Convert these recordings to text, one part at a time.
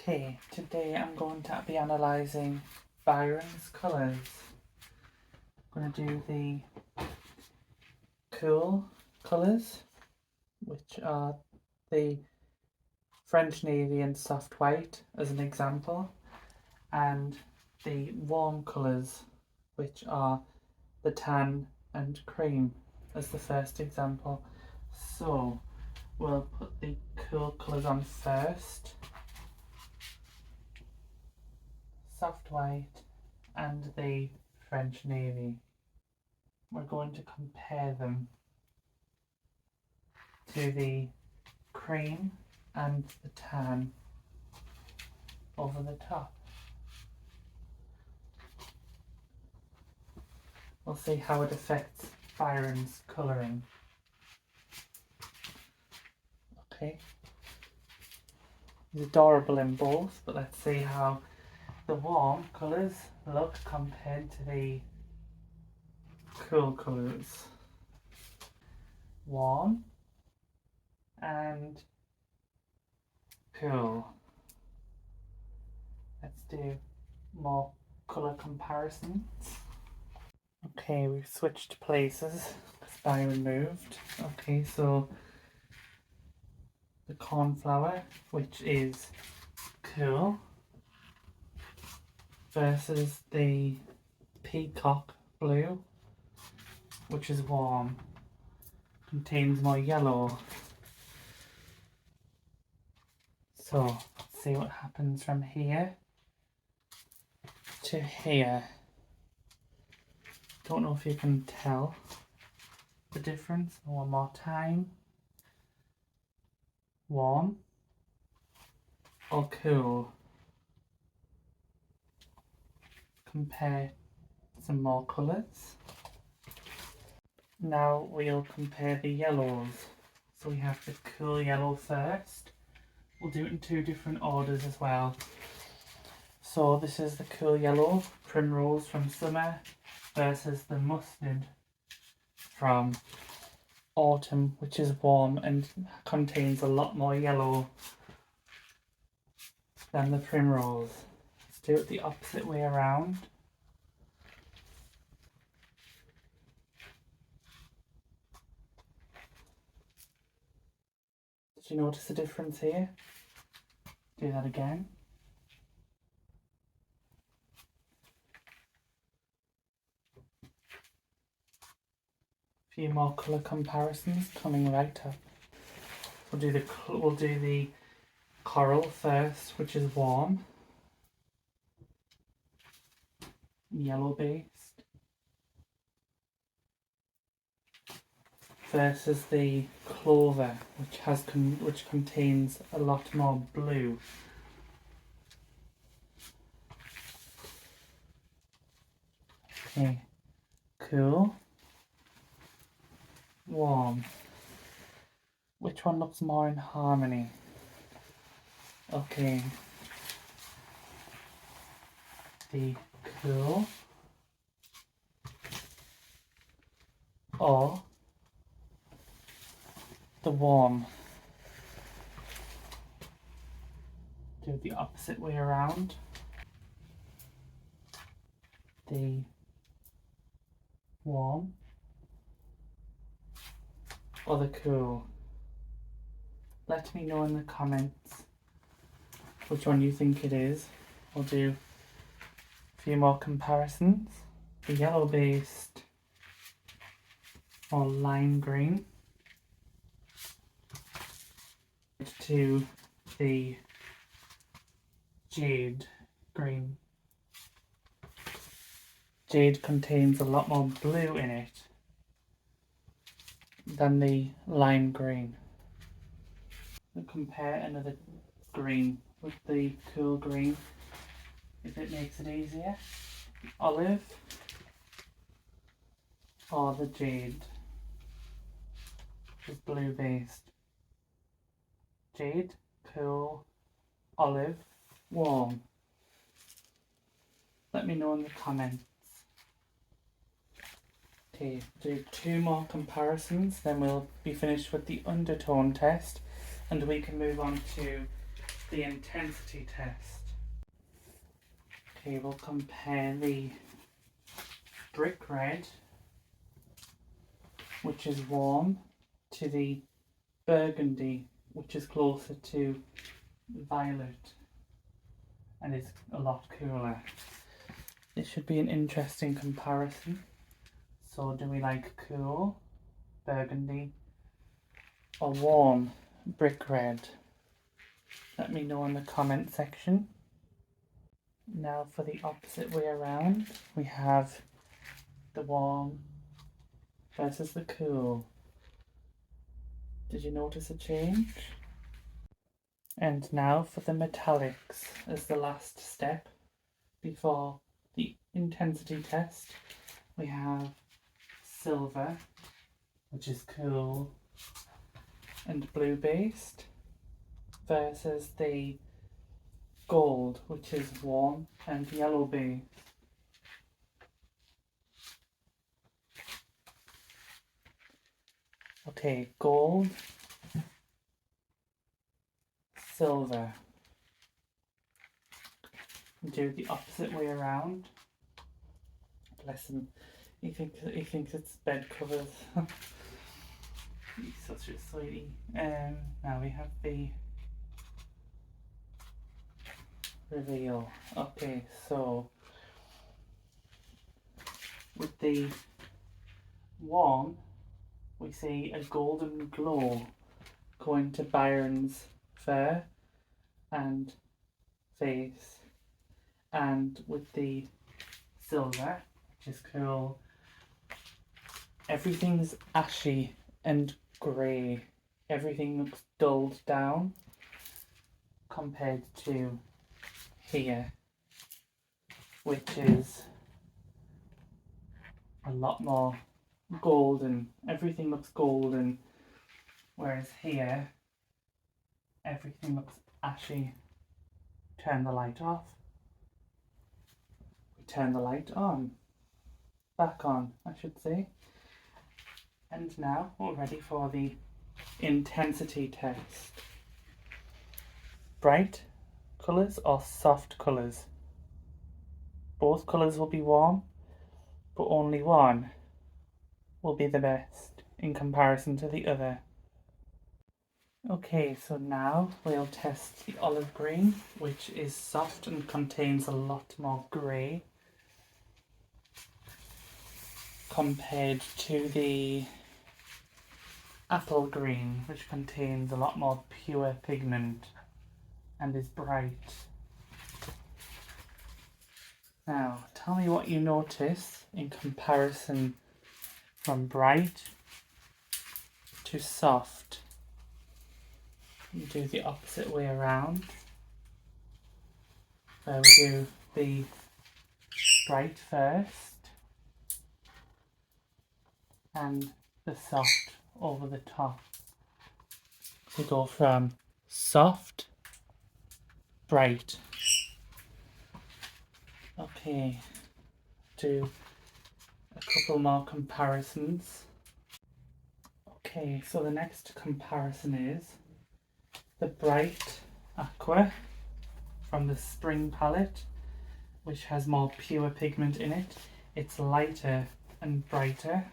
Okay, today I'm going to be analysing Byron's colours. I'm going to do the cool colours, which are the French navy and soft white as an example, and the warm colours, which are the tan and cream as the first example. So we'll put the cool colours on first. Soft white and the French navy. We're going to compare them to the cream and the tan over the top. We'll see how it affects Byron's colouring. Okay, he's adorable in both, but let's see how the warm colours look compared to the cool colours. Warm and cool. Let's do more colour comparisons. Okay, we've switched places because Byron moved. Okay, so the cornflower, which is cool, versus the peacock blue, which is warm, contains more yellow. So let's see what happens from here to here. Don't know if you can tell the difference. One more time. Warm or cool. Compare some more colours. Now we'll compare the yellows. So we have the cool yellow first. We'll do it in two different orders as well. So this is the cool yellow, primrose from summer, versus the mustard from autumn, which is warm and contains a lot more yellow than the primrose. Let's do it the opposite way around. Did you notice the difference here? Do that again. A few more colour comparisons coming right up. We'll do the coral first, which is warm, yellow based, versus the clover, which contains a lot more blue. Okay, cool, warm. Which one looks more in harmony? Okay, the cool or the warm. Do the opposite way around. The warm or the cool. Let me know in the comments which one you think it is. We'll do a few more comparisons. The yellow based or lime green to the jade green. Jade contains a lot more blue in it than the lime green. We'll compare another green with the cool green, if it makes it easier. Olive or the jade, which is blue based. Jade, cool, olive, warm. Let me know in the comments. Okay, do two more comparisons, then we'll be finished with the undertone test and we can move on to the intensity test. Okay, we'll compare the brick red, which is warm, to the burgundy, which is closer to violet and is a lot cooler. This should be an interesting comparison. So do we like cool burgundy or warm brick red? Let me know in the comment section. Now for the opposite way around, we have the warm versus the cool. Did you notice a change? And now for the metallics as the last step before the intensity test. We have silver, which is cool and blue based, versus the gold, which is warm and yellow based. Okay, gold, silver. Do the opposite way around. Bless him. He thinks it's bed covers. He's such a sweetie. Now we have the reveal. Okay, so with the warm, we see a golden glow going to Byron's fur and face, and with the silver, which is cool, everything's ashy and grey. Everything looks dulled down compared to here, which is a lot more golden. Everything looks golden, whereas here everything looks ashy. Turn the light off. We turn the light on. Back on, I should say. And now we're ready for the intensity test. Bright colours or soft colours? Both colours will be warm, but only one will be the best in comparison to the other. Okay, so now we'll test the olive green, which is soft and contains a lot more grey compared to the apple green, which contains a lot more pure pigment and is bright. Now, tell me what you notice in comparison from bright to soft. You do the opposite way around. So we do the bright first and the soft over the top. We go from soft, bright. Okay, do a couple more comparisons. Okay, so the next comparison is the bright aqua from the spring palette, which has more pure pigment in it. It's lighter and brighter.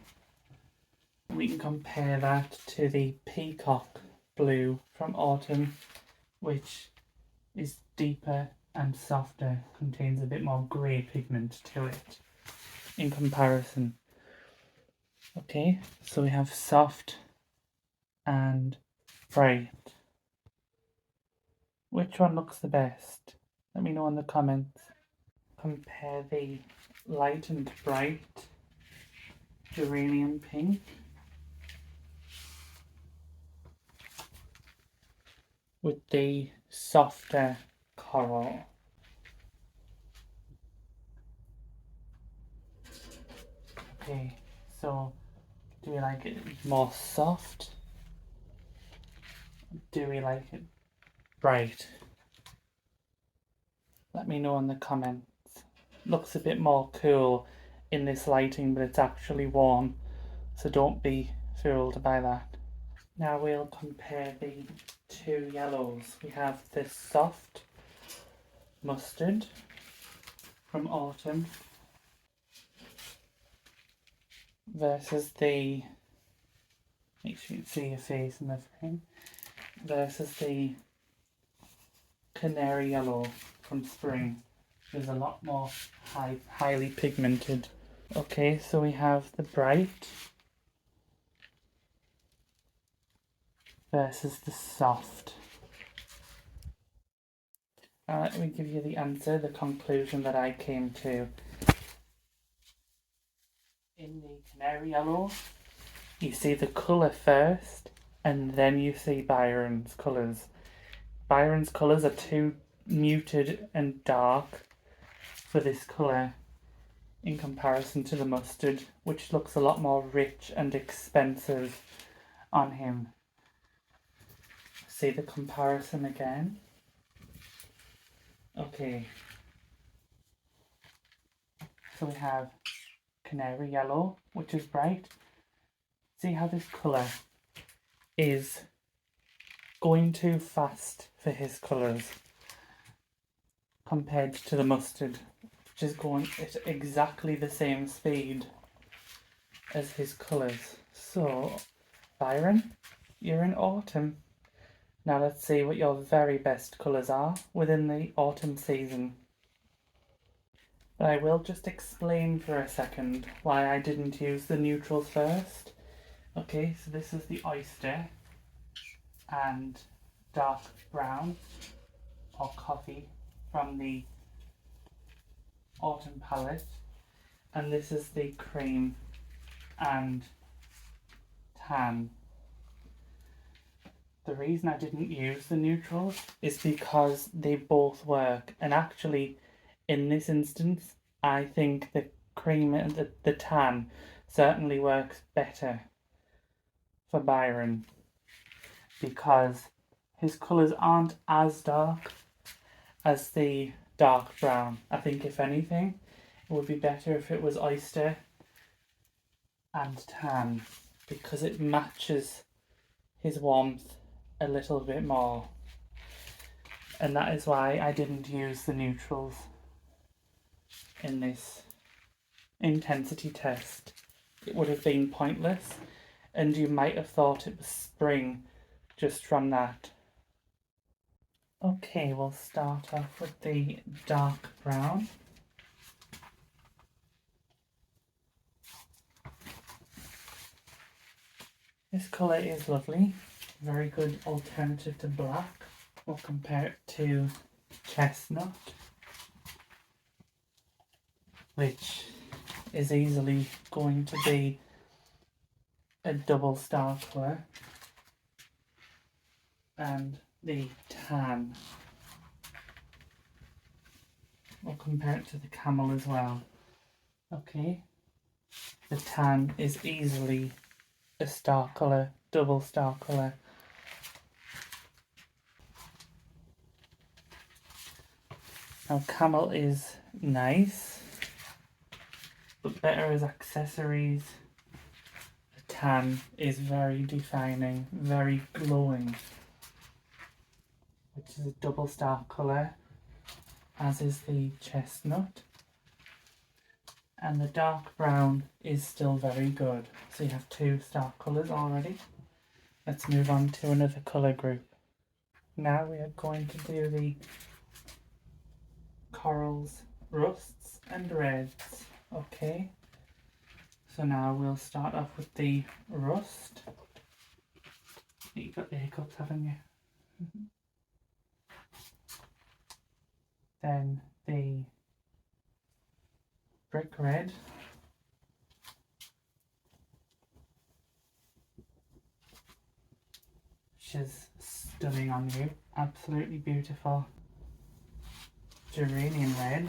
We can compare that to the peacock blue from autumn, which is deeper and softer, contains a bit more grey pigment to it in comparison. Okay, so we have soft and bright. Which one looks the best? Let me know in the comments. Compare the light and bright geranium pink with the softer coral. Okay, so do we like it more soft? Do we like it bright? Let me know in the comments. Looks a bit more cool in this lighting, but it's actually warm, so don't be fooled by that. Now we'll compare the two yellows. We have this soft mustard from autumn versus the, make sure you can see your face in the frame, versus the canary yellow from spring. There's a lot more highly pigmented. Okay, so we have the bright versus the soft. Let me give you the answer, the conclusion that I came to. In the canary yellow, you see the colour first, and then you see Byron's colours. Byron's colours are too muted and dark for this colour in comparison to the mustard, which looks a lot more rich and expensive on him. See the comparison again? Okay. So we have canary yellow, which is bright. See how this colour is going too fast for his colours compared to the mustard, which is going at exactly the same speed as his colours. So, Byron, you're in autumn. Now let's see what your very best colours are within the autumn season. But I will just explain for a second why I didn't use the neutrals first. Okay, so this is the oyster and dark brown or coffee from the autumn palette, and this is the cream and tan. The reason I didn't use the neutrals is because they both work, and actually in this instance I think the cream and the tan certainly works better for Byron because his colours aren't as dark as the dark brown. I think if anything it would be better if it was oyster and tan because it matches his warmth a little bit more, and that is why I didn't use the neutrals in this intensity test. It would have been pointless and you might have thought it was spring just from that. Okay, we'll start off with the dark brown. This colour is lovely, very good alternative to black. We'll compare it to chestnut, which is easily going to be a double star colour, and the tan. We'll compare it to the camel as well. Okay, the tan is easily a star colour, double star colour. Now camel is nice, but better as accessories. The tan is very defining, very glowing, which is a double star colour, as is the chestnut. And the dark brown is still very good. So you have 2 star colours already. Let's move on to another colour group. Now we are going to do the corals, rusts and reds. Okay, so now we'll start off with the rust. You got the hiccups, haven't you? Then the brick red, which is stunning on you, absolutely beautiful. Geranium red,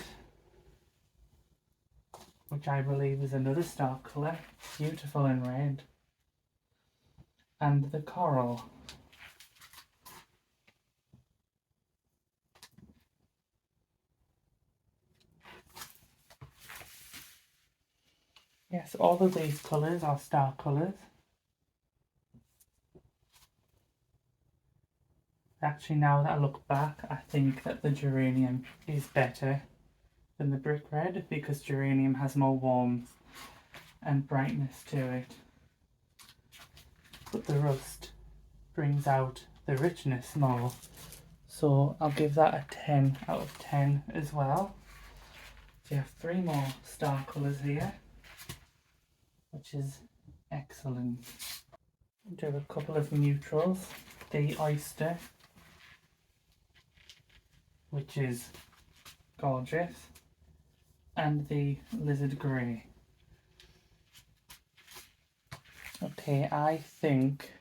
which I believe is another star colour, beautiful in red. And the coral. Yes, all of these colours are star colours. Actually, now that I look back, I think that the geranium is better than the brick red because geranium has more warmth and brightness to it. But the rust brings out the richness more. So I'll give that a 10 out of 10 as well. So you have 3 more star colours here, which is excellent. Do a couple of neutrals. The oyster, which is gorgeous, and the lizard grey. Okay, I think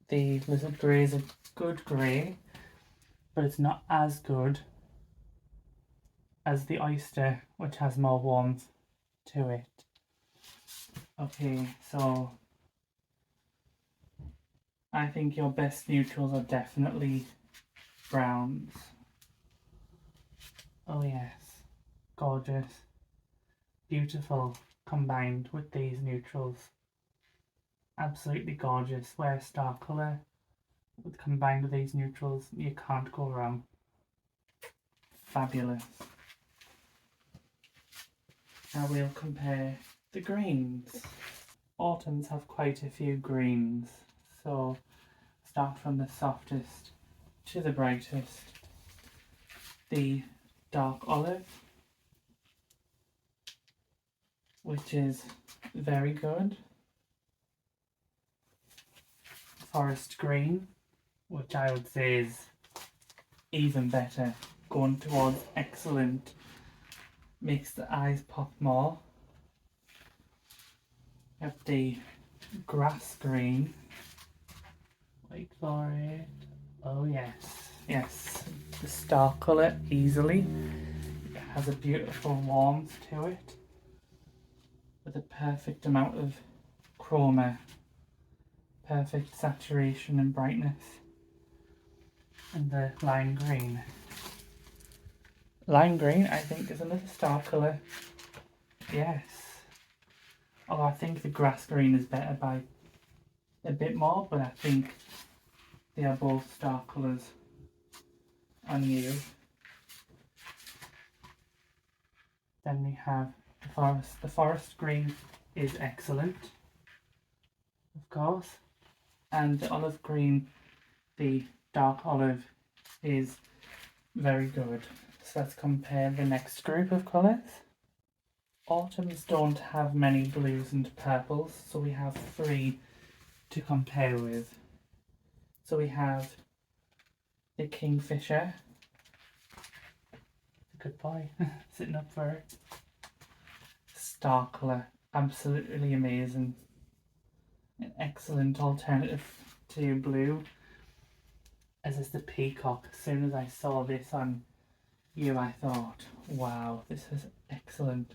the lizard grey is a good grey, but it's not as good as the oyster, which has more warmth to it. Okay, so I think your best neutrals are definitely browns. Oh yes, gorgeous, beautiful combined with these neutrals. Absolutely gorgeous. Where star colour combined with these neutrals, you can't go wrong. Fabulous. Now we'll compare the greens. Autumns have quite a few greens, so start from the softest to the brightest. The dark olive, which is very good. Forest green, which I would say is even better, going towards excellent, makes the eyes pop more. You have the grass green, wait for it, oh yes, yes, the star colour easily. It has a beautiful warmth to it with a perfect amount of chroma, perfect saturation and brightness. And the lime green. Lime green, I think, is another star colour. Yes. Although I think the grass green is better by a bit more, but I think they are both star colours on you. Then we have the forest. The forest green is excellent, of course. And the olive green, the dark olive, is very good. So let's compare the next group of colours. Autumns don't have many blues and purples, so we have 3 to compare with. So we have the kingfisher, a good boy, sitting up for it. Star colour, absolutely amazing. An excellent alternative to blue. As is the peacock. As soon as I saw this on you, I thought, wow, this is excellent.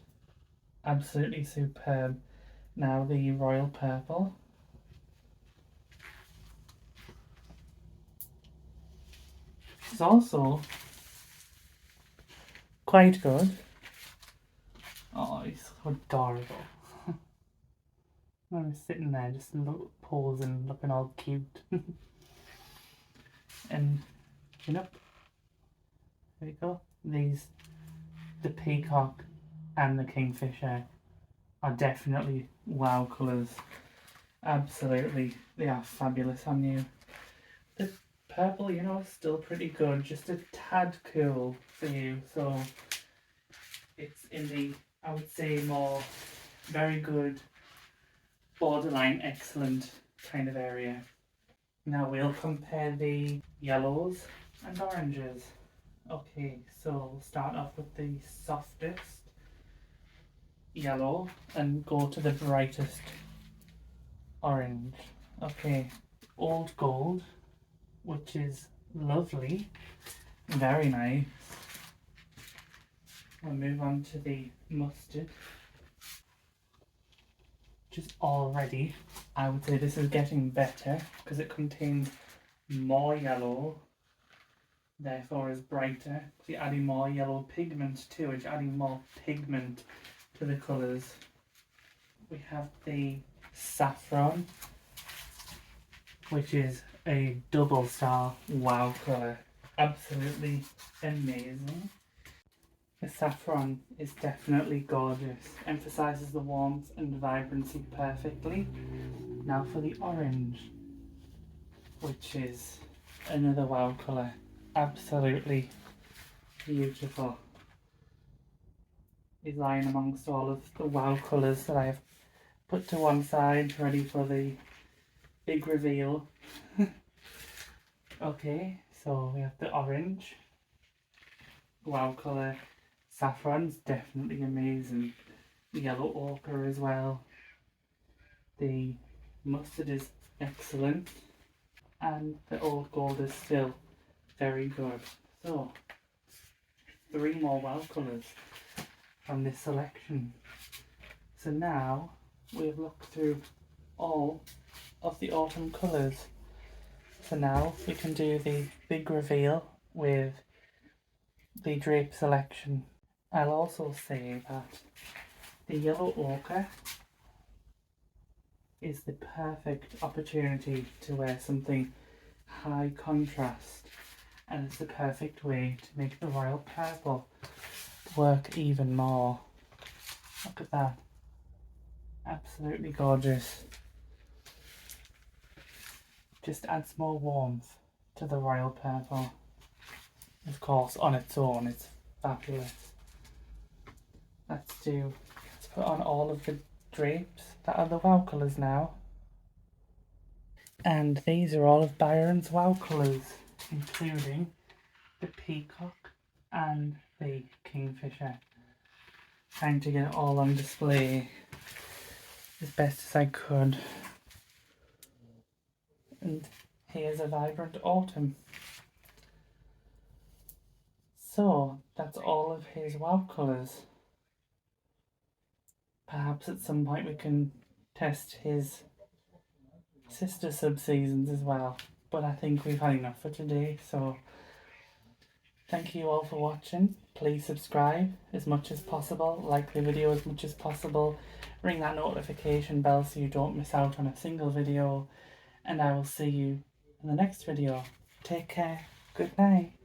Absolutely superb. Now the royal purple. It's also quite good. Oh, he's so adorable. I was sitting there just posing, looking all cute. And chin up. There we go. The peacock and the kingfisher are definitely wow colours. Absolutely, they are fabulous on you. The purple, you know, is still pretty good, just a tad cool for you. So it's in the, I would say, more very good, borderline excellent kind of area. Now we'll compare the yellows and oranges. Okay, so we'll start off with the softest yellow and go to the brightest orange. Okay, old gold, which is lovely, very nice. We'll move on to the mustard, which is already, I would say this is getting better because it contains more yellow, therefore is brighter. So you're adding more yellow pigment to it, you're adding more pigment to the colours. We have the saffron, which is a double star wow colour. Absolutely amazing. The saffron is definitely gorgeous, emphasises the warmth and vibrancy perfectly. Now for the orange, which is another wow colour. Absolutely beautiful. Is lying amongst all of the wow colours that I have put to one side, ready for the big reveal. Okay, so we have the orange, wow colour. Saffron's definitely amazing. The yellow ochre as well. The mustard is excellent, and the old gold is still very good. So, 3 more wow colours from this selection. So now we have looked through all of the autumn colours. So now we can do the big reveal with the drape selection. I'll also say that the yellow ochre is the perfect opportunity to wear something high contrast, and it's the perfect way to make the royal purple work even more. Look at that. Absolutely gorgeous. Just adds more warmth to the royal purple. Of course, on its own, it's fabulous. Let's put on all of the drapes that are the wow colours now. And these are all of Byron's wow colours, including the peacock and the kingfisher. Trying to get it all on display as best as I could. And here's a vibrant autumn. So that's all of his wow colours. Perhaps at some point we can test his sister subseasons as well. But I think we've had enough for today, so thank you all for watching. Please subscribe as much as possible, like the video as much as possible, ring that notification bell so you don't miss out on a single video, and I will see you in the next video. Take care. Good night.